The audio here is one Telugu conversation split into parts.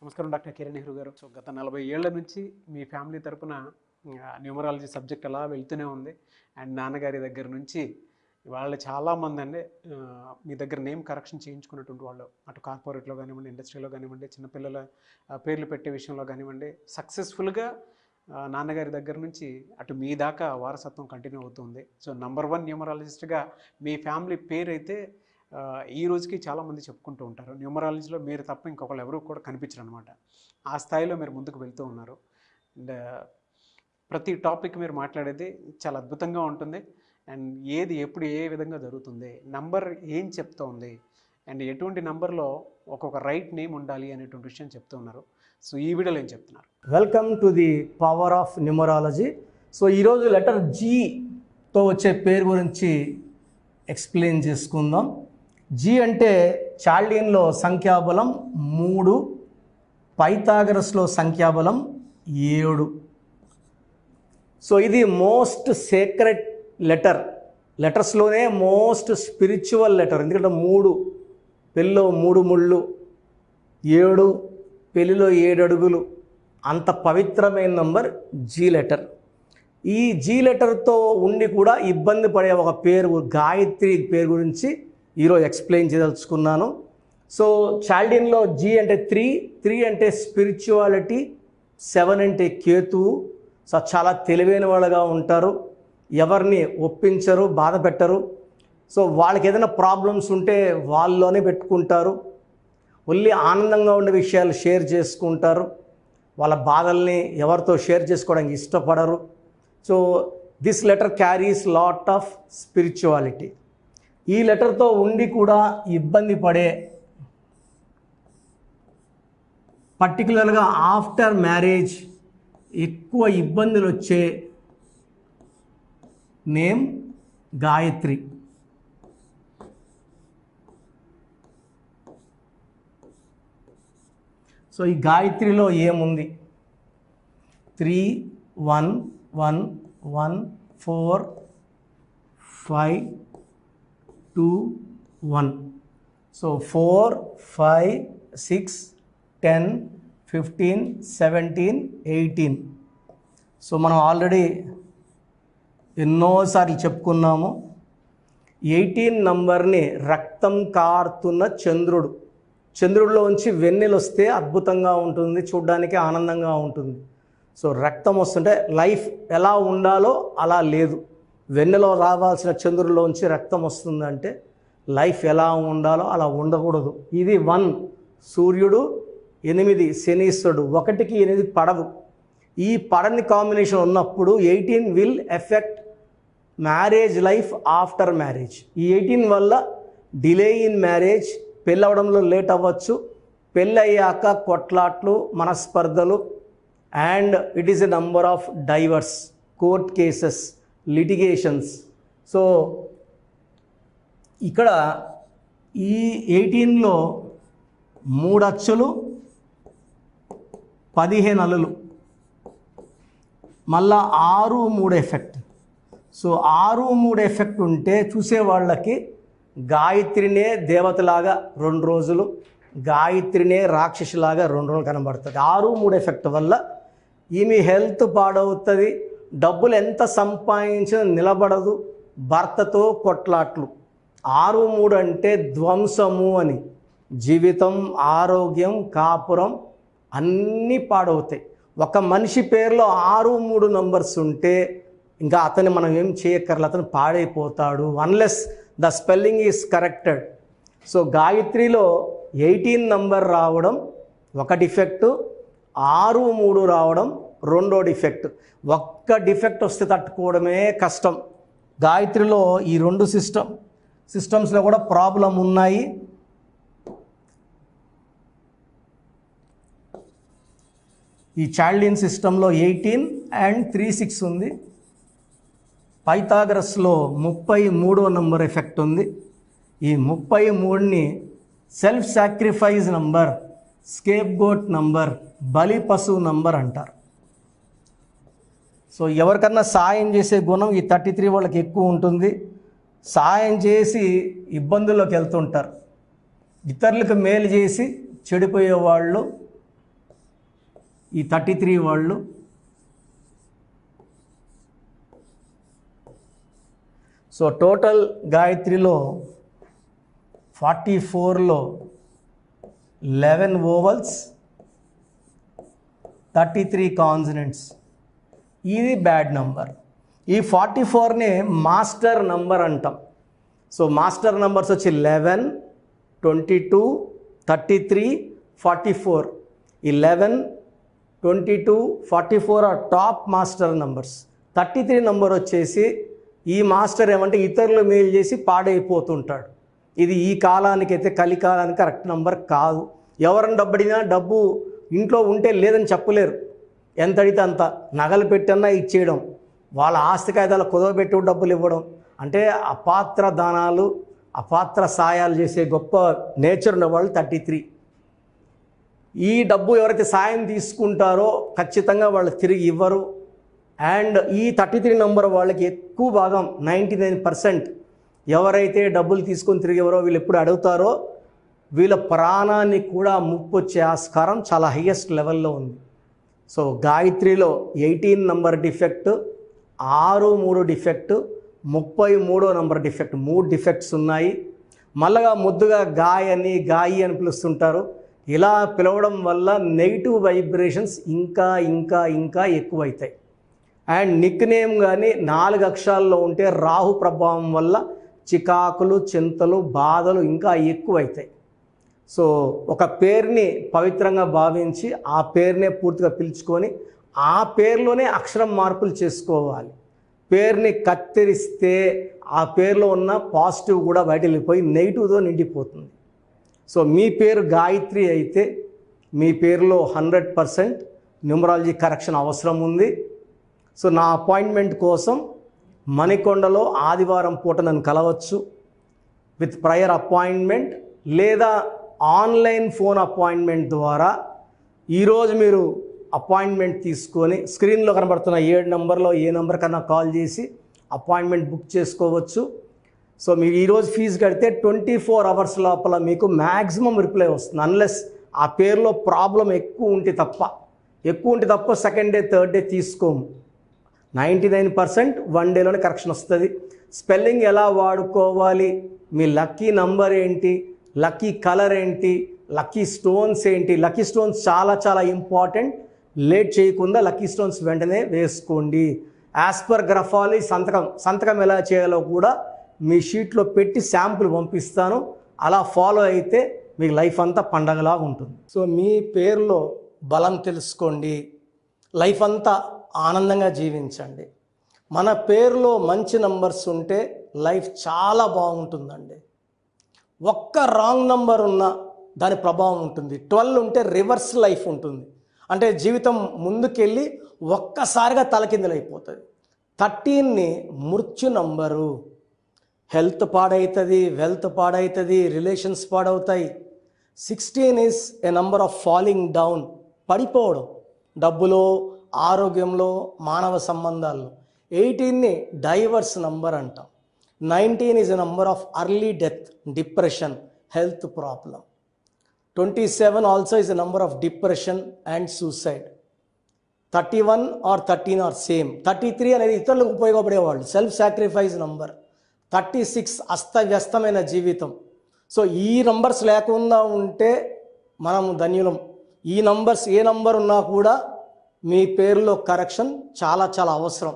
నమస్కారం డాక్టర్ కిరణ్ నెహ్రూ గారు. సో గత 40 ఏళ్ల నుంచి మీ ఫ్యామిలీ తరపున న్యూమరాలజీ సబ్జెక్ట్ అలా వెళ్తూనే ఉంది. అండ్ నాన్నగారి దగ్గర నుంచి వాళ్ళు చాలామంది అండి మీ దగ్గర నేమ్ కరెక్షన్ చేయించుకున్నటువంటి వాళ్ళు, అటు కార్పొరేట్లో కానివ్వండి, ఇండస్ట్రీలో కానివ్వండి, చిన్నపిల్లల పేర్లు పెట్టే విషయంలో కానివ్వండి, సక్సెస్ఫుల్గా నాన్నగారి దగ్గర నుంచి అటు మీ దాకా వారసత్వం కంటిన్యూ అవుతుంది. సో నంబర్ 1 న్యూమరాలజిస్ట్గా మీ ఫ్యామిలీ పేరు అయితే ఈ రోజుకి చాలామంది చెప్పుకుంటూ ఉంటారు. న్యూమరాలజీలో మీరు తప్ప ఇంకొకళ్ళు ఎవరు కూడా కనిపించరు అనమాట. ఆ స్థాయిలో మీరు ముందుకు వెళ్తూ ఉన్నారు. అండ్ ప్రతి టాపిక్ మీరు మాట్లాడేది చాలా అద్భుతంగా ఉంటుంది. అండ్ ఏది ఎప్పుడు ఏ విధంగా జరుగుతుంది, నంబర్ ఏం చెప్తోంది, అండ్ ఎటువంటి నంబర్లో ఒక్కొక్క రైట్ నేమ్ ఉండాలి అనేటువంటి విషయం చెప్తూ ఉన్నారు. సో ఈ వీడియోలో ఏం చెప్తున్నారు? Welcome to the power of numerology. So ఈరోజు లెటర్ జీతో వచ్చే పేరు గురించి ఎక్స్ప్లెయిన్ చేసుకుందాం. జీ అంటే చాల్డియన్లో సంఖ్యాబలం 3, పైథాగరస్లో సంఖ్యాబలం 7. సో ఇది మోస్ట్ సేక్రెడ్ లెటర్స్లోనే మోస్ట్ స్పిరిచువల్ లెటర్. ఎందుకంటే 3 పెళ్ళిలో 3 ముళ్ళు, 7 పెళ్ళిలో 7 అడుగులు, అంత పవిత్రమైన నంబర్ జీ లెటర్. ఈ జీ లెటర్తో ఉండి కూడా ఇబ్బంది పడే ఒక పేరు, గాయత్రి పేరు గురించి ఈరోజు ఎక్స్ప్లెయిన్ చేయదలుచుకున్నాను. సో చాల్డియన్లో జీ అంటే 3 అంటే స్పిరిచువాలిటీ, 7 అంటే కేతువు. సో చాలా తెలివైన వాళ్ళగా ఉంటారు, ఎవరిని ఒప్పించరు, బాధ పెట్టరు. సో వాళ్ళకి ఏదైనా ప్రాబ్లమ్స్ ఉంటే వాళ్ళలోనే పెట్టుకుంటారు. ఓన్లీ ఆనందంగా ఉండే విషయాలు షేర్ చేసుకుంటారు, వాళ్ళ బాధల్ని ఎవరితో షేర్ చేసుకోవడానికి ఇష్టపడరు. So this letter carries lot of spirituality. ఈ లెటర్తో ఉండి కూడా ఇబ్బంది పడే, పర్టికులర్గా ఆఫ్టర్ మ్యారేజ్ ఎక్కువ ఇబ్బందులు వచ్చే నేమ్ గాయత్రి. సో ఈ గాయత్రిలో ఏముంది? 3 1 1 1 4 5 2 1. సో 4 5 6 10 15 17 18. సో మనం ఆల్రెడీ ఎన్నోసార్లు చెప్పుకున్నాము. 18 నంబర్ని రక్తం కారుతున్న చంద్రుడిలో ఉంచి వెన్నెలు వస్తే అద్భుతంగా ఉంటుంది, చూడ్డానికి ఆనందంగా ఉంటుంది. సో రక్తం వస్తుంటే లైఫ్ ఎలా ఉండాలో అలా లేదు. వెన్నెలో రావాల్సిన చంద్రుడిలోంచి రక్తం వస్తుందంటే లైఫ్ ఎలా ఉండాలో అలా ఉండకూడదు. ఇది 1 సూర్యుడు, 8 శనీశ్వరుడు, 1కి 8 పడదు. ఈ పడని కాంబినేషన్ ఉన్నప్పుడు 18 will effect marriage life after marriage. ఈ 18 వల్ల డిలే ఇన్ మ్యారేజ్, పెళ్ళవడంలో లేట్ అవ్వచ్చు, పెళ్ళయ్యాక కొట్లాట్లు, మనస్పర్ధలు, and it is a number of divorce, court cases, litigations. So ఇక్కడ ఈ 18లో 3 అచ్చులు, 15 అల్లులు, మళ్ళా 6 3 ఎఫెక్ట్. సో 6 3 ఎఫెక్ట్ ఉంటే చూసేవాళ్ళకి గాయత్రినే దేవతలాగా 2 రోజులు, గాయత్రినే రాక్షసిలాగా 2 రోజులు కనబడుతుంది. 6 3 ఎఫెక్ట్ వల్ల ఈమె హెల్త్ పాడవుతుంది, డబ్బులు ఎంత సంపాదించినా నిలబడదు, భర్తతో కొట్లాట్లు. 6 3 అంటే ధ్వంసము అని. జీవితం, ఆరోగ్యం, కాపురం అన్నీ పాడవుతాయి. ఒక మనిషి పేరులో 6 3 నంబర్స్ ఉంటే ఇంకా అతన్ని మనం ఏం చేయక్కర్లేదు, అతను పాడైపోతాడు, unless the spelling is corrected. So గాయత్రిలో 18 నంబర్ రావడం ఒక డిఫెక్టు, 6 3 రావడం రెండో డిఫెక్ట్. ఒక్క డిఫెక్ట్ వస్తే తట్టుకోవడమే కష్టం. గాయత్రిలో ఈ 2 సిస్టమ్స్లో కూడా ప్రాబ్లం ఉన్నాయి. ఈ చాల్డియన్ సిస్టంలో 18 అండ్ 3 6 ఉంది. పైథాగరస్లో 33వ నంబర్ ఎఫెక్ట్ ఉంది. ఈ 33ని self sacrifice number, scapegoat number, బలి పశువు నంబర్ అంటారు. సో ఎవరికన్నా సాయం చేసే గుణం ఈ 33 వాళ్ళకి ఎక్కువ ఉంటుంది. సాయం చేసి ఇబ్బందుల్లోకి వెళ్తుంటారు, ఇతరులకు మేలు చేసి చెడిపోయేవాళ్ళు ఈ 33 వాళ్ళు. సో టోటల్ గాయత్రిలో 44లో 11 ఓవల్స్, 33 కాన్సనెంట్స్. ఇది బ్యాడ్ నంబర్. ఈ 44నే మాస్టర్ నంబర్ అంటాం. సో మాస్టర్ నంబర్స్ వచ్చి 11, 22, 33, 44. 11, 22, 44 are top master numbers. 33 number వచ్చేసి ఈ మాస్టర్ ఏమంటే ఇతరులు మేలు చేసి పాడైపోతుంటాడు. ఇది ఈ కాలానికైతే కలికాలానికి కరెక్ట్ నంబర్ కాదు. ఎవరిని డబ్బడినా డబ్బు ఇంట్లో ఉంటే లేదని చెప్పలేరు. ఎంత అడిగితే అంత నగలు పెట్టన్నా ఇచ్చేయడం, వాళ్ళ ఆస్తి కాయిదాలు కుదవబెట్టి డబ్బులు ఇవ్వడం అంటే అపాత్ర దానాలు, అపాత్ర సాయాలు చేసే గొప్ప నేచర్ ఉన్న వాళ్ళు 33. ఈ డబ్బు ఎవరైతే సాయం తీసుకుంటారో ఖచ్చితంగా వాళ్ళు తిరిగి ఇవ్వరు. అండ్ ఈ 33 నంబర్ వాళ్ళకి ఎక్కువ భాగం 99% ఎవరైతే డబ్బులు తీసుకొని తిరిగి ఎవరో వీళ్ళు ఎప్పుడు అడుగుతారో వీళ్ళ ప్రాణాన్ని కూడా ముప్పు వచ్చే ఆస్కారం చాలా హైయెస్ట్ లెవెల్లో ఉంది. సో గాయత్రిలో 18 number defect, 63 defect, 33 number defect, 3 defects ఉన్నాయి. మళ్ళగా ముద్దుగా గాయి అని పిలుస్తుంటారు. ఇలా పిలవడం వల్ల నెగిటివ్ వైబ్రేషన్స్ ఇంకా ఇంకా ఇంకా ఎక్కువైతాయి. అండ్ నిక్ నేమ్ కానీ 4 అక్షరాల్లో ఉంటే రాహు ప్రభావం వల్ల చికాకులు, చింతలు, బాధలు ఇంకా ఎక్కువైతాయి. సో ఒక పేరుని పవిత్రంగా భావించి ఆ పేరునే పూర్తిగా పిలుచుకొని ఆ పేరులోనే అక్షరం మార్పులు చేసుకోవాలి. పేరుని కత్తిరిస్తే ఆ పేరులో ఉన్న పాజిటివ్ కూడా బయట వెళ్ళిపోయి నెగిటివ్తో నిండిపోతుంది. సో మీ పేరు గాయత్రి అయితే మీ పేరులో 100% న్యూమరాలజీ కరెక్షన్ అవసరం ఉంది. సో నా అపాయింట్మెంట్ కోసం మణికొండలో ఆదివారం పూట నన్ను కలవచ్చు విత్ ప్రయర్ అపాయింట్మెంట్, లేదా ఆన్లైన్ ఫోన్ అపాయింట్మెంట్ ద్వారా ఈరోజు మీరు అపాయింట్మెంట్ తీసుకొని స్క్రీన్లో కనబడుతున్న 7 నంబర్లో ఏ నెంబర్ కన్నా కాల్ చేసి అపాయింట్మెంట్ బుక్ చేసుకోవచ్చు. సో మీరు ఈరోజు ఫీజు కడితే 24 అవర్స్ లోపల మీకు మ్యాక్సిమం రిప్లై వస్తుంది. అన్లెస్ ఆ పేరులో ప్రాబ్లం ఎక్కువ ఉంటే తప్ప సెకండ్ డే థర్డ్ డే తీసుకోము. 99% 1 డేలోనే కరెక్షన్ వస్తుంది. స్పెల్లింగ్ ఎలా వాడుకోవాలి, మీ లక్కీ నంబర్ ఏంటి, లక్కీ కలర్ ఏంటి, లక్కీ స్టోన్స్ ఏంటి. లక్కీ స్టోన్స్ చాలా చాలా ఇంపార్టెంట్. లేట్ చేయకుండా లక్కీ స్టోన్స్ వెంటనే వేసుకోండి. యాజ్ పర్ గ్రఫాలజీ సంతకం ఎలా చేయాలో కూడా మీ షీట్లో పెట్టి శాంపుల్ పంపిస్తాను. అలా ఫాలో అయితే మీకు లైఫ్ అంతా పండగలాగా ఉంటుంది. సో మీ పేరులో బలం తెలుసుకోండి, లైఫ్ అంతా ఆనందంగా జీవించండి. మన పేరులో మంచి నంబర్స్ ఉంటే లైఫ్ చాలా బాగుంటుందండి. ఒక్క రాంగ్ నంబర్ ఉన్నా దాని ప్రభావం ఉంటుంది. 12 ఉంటే రివర్స్ లైఫ్ ఉంటుంది. అంటే జీవితం ముందుకెళ్ళి ఒక్కసారిగా తలకిందులైపోతుంది. 13ని మృత్యు నంబరు. హెల్త్ పాడవుతుంది, వెల్త్ పాడవుతుంది, రిలేషన్స్ పాడవుతాయి. 16 is a number of falling down, పడిపోవడం, డబ్బులో, ఆరోగ్యంలో, మానవ సంబంధాల్లో. 18ని డైవర్స్ నంబర్ అంటాం. 19 is a number of early death, depression, health problem. 27 also is a number of depression and suicide. 31 or 13 or same. 33 అనేది ఇతరులకు ఉపయోగపడేవాళ్ళు, సెల్ఫ్ సాక్రిఫైస్ నంబర్. 36 అస్తవ్యస్తమైన జీవితం. సో ఈ నంబర్స్ లేకుండా ఉంటే మనం ధన్యులం. ఈ నంబర్స్ ఏ నంబర్ ఉన్నా కూడా మీ పేరులో కరెక్షన్ చాలా చాలా అవసరం.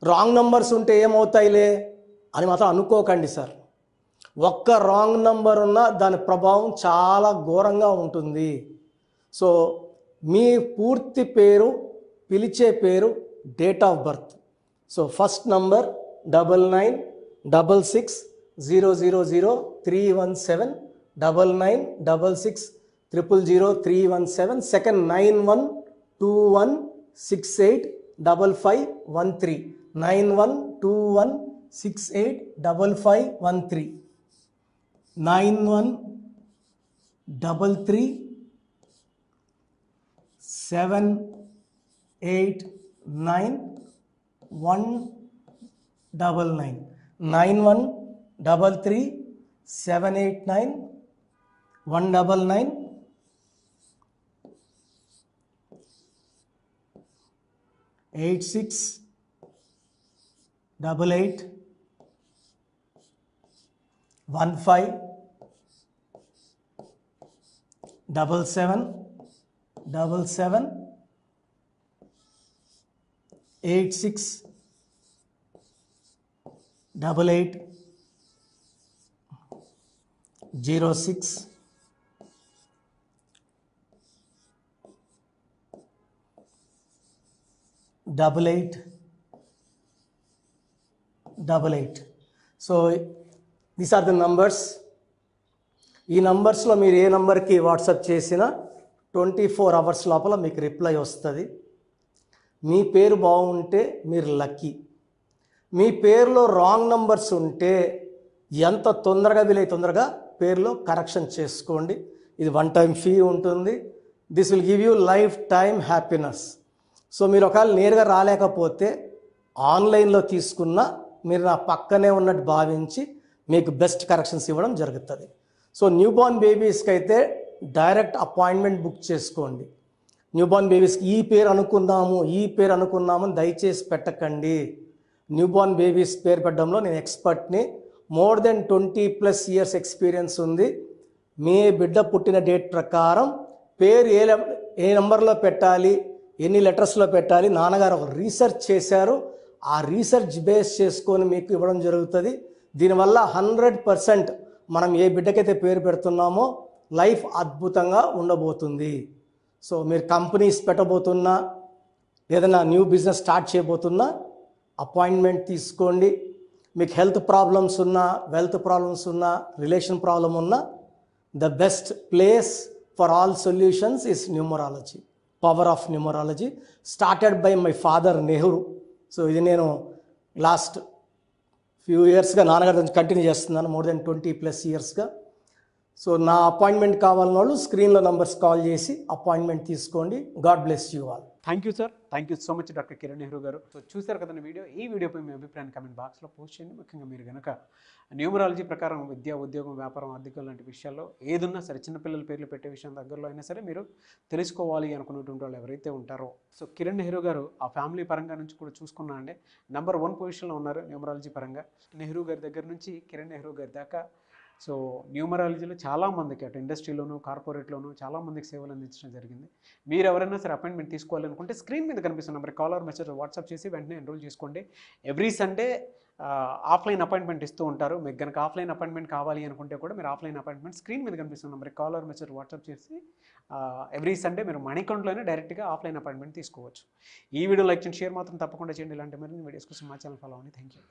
రాంగ్ నంబర్స్ ఉంటే ఏమవుతాయిలే అని మాత్రం అనుకోకండి సార్. ఒక్క రాంగ్ నంబర్ ఉన్నా దాని ప్రభావం చాలా ఘోరంగా ఉంటుంది. సో మీ పూర్తి పేరు, పిలిచే పేరు, date of birth. So first number 9966000317, 9966000317. Second 9121685513, 9121685513, 9133789199, 9133789199. 8688 15 77 86 88 06 88 88. So these are the numbers. ఈ నంబర్స్లో మీరు ఏ నంబర్కి వాట్సాప్ చేసినా 24 అవర్స్ లోపల మీకు రిప్లై వస్తుంది. మీ పేరు బాగుంటే మీరు లక్కీ. మీ పేరులో రాంగ్ నంబర్స్ ఉంటే ఎంత తొందరగా వీలైతే తొందరగా పేరులో కరెక్షన్ చేసుకోండి. ఇది 1 టైం ఫీ ఉంటుంది. This will give you life time happiness. So మీరు ఒకవేళ నేరుగా రాలేకపోతే ఆన్లైన్లో తీసుకున్న మీరు నా పక్కనే ఉన్నట్టు భావించి మీకు బెస్ట్ కరెక్షన్స్ ఇవ్వడం జరుగుతుంది. సో న్యూబార్న్ బేబీస్కి అయితే డైరెక్ట్ అపాయింట్మెంట్ బుక్ చేసుకోండి. న్యూబార్న్ బేబీస్కి ఈ పేరు అనుకున్నాము దయచేసి పెట్టకండి. న్యూబార్న్ బేబీస్ పేరు పెట్టడంలో నేను ఎక్స్పర్ట్ని. మోర్ దెన్ 20+ ఇయర్స్ ఎక్స్పీరియన్స్ ఉంది. మీ బిడ్డ పుట్టిన డేట్ ప్రకారం పేరు ఏ నెంబర్లో పెట్టాలి, ఎన్ని లెటర్స్లో పెట్టాలి, నాన్నగారు ఒక రీసెర్చ్ చేశారు. ఆ రీసెర్చ్ బేస్ చేసుకొని మీకు ఇవ్వడం జరుగుతుంది. దీనివల్ల 100% మనం ఏ బిడ్డకైతే పేరు పెడుతున్నామో లైఫ్ అద్భుతంగా ఉండబోతుంది. సో మీరు కంపెనీస్ పెట్టబోతున్నా, ఏదైనా న్యూ బిజినెస్ స్టార్ట్ చేయబోతున్నా అపాయింట్మెంట్ తీసుకోండి. మీకు హెల్త్ ప్రాబ్లమ్స్ ఉన్నా, వెల్త్ ప్రాబ్లమ్స్ ఉన్నా, రిలేషన్ ప్రాబ్లం ఉన్నా, the best place for all solutions is numerology. Power of numerology started by my father Nehru. So ఇది నేను లాస్ట్ ఫ్యూ ఇయర్స్గా నాన్నగారి నుంచి కంటిన్యూ చేస్తున్నాను, మోర్ దెన్ 20+ ఇయర్స్గా. సో నా అపాయింట్మెంట్ కావాలన్న వాళ్ళు స్క్రీన్లో నంబర్స్ కాల్ చేసి అపాయింట్మెంట్ తీసుకోండి. God bless you all. Thank you sir. Thank you so much doctor Kiran Nehru గారు. సో చూశారు కదండి వీడియో. ఈ వీడియోపై మీ అభిప్రాయాన్ని కమెంట్ బాక్స్లో పోస్ట్ చేయండి. ముఖ్యంగా మీరు కనుక న్యూమరాలజీ ప్రకారం విద్య, ఉద్యోగం, వ్యాపారం, ఆర్థికం లాంటి విషయాల్లో ఏదున్నా సరే, చిన్నపిల్లల పేర్లు పెట్టే విషయం దగ్గరలో అయినా సరే మీరు తెలుసుకోవాలి అనుకున్నటువంటి వాళ్ళు ఎవరైతే ఉంటారో, సో కిరణ్ నెహ్రూ గారు ఆ ఫ్యామిలీ పరంగా నుంచి కూడా చూసుకున్నా అండి నెంబర్ 1 పొజిషన్లో ఉన్నారు న్యూమరాలజీ పరంగా. నెహ్రూ గారి దగ్గర నుంచి కిరణ్ నెహ్రూ గారి దాకా సో న్యూమరాలజీలో చాలామందికి అటు ఇండస్ట్రీలోను, కార్పొరేట్లోను చాలామందికి సేవలు అందించడం జరిగింది. మీరు ఎవరైనా సరే అపాయింట్మెంట్ తీసుకోవాలనుకుంటే స్క్రీన్ మీద కనిపిస్తున్న number call or message WhatsApp చేసి వెంటనే ఎన్రోల్ చేసుకోండి. ఎవ్రీ సండే ఆఫ్లైన్ అపాయింట్మెంట్ ఇస్తూ ఉంటారు. మీకు కనుక ఆఫ్లైన్ అపాయింట్మెంట్ కావాలి అనుకుంటే కూడా మీరు ఆఫ్లైన్ అపాయింట్మెంట్ స్క్రీన్ మీద కనిపిస్తున్న number call or message WhatsApp చేసి ఎవ్రీ సండే మీరు మణికంట్లోనే డైరెక్ట్గా ఆఫ్లైన్ అపాయింట్మెంట్ తీసుకోవచ్చు. ఈ వీడియో లైక్ చేయండి, షేర్ మాత్రం తప్పకుండా చేయండి. ఇలాంటి మరిన్ని వీడియోస్ కోసం మా ఛానల్ ఫాలో అవ్వండి. Thank you.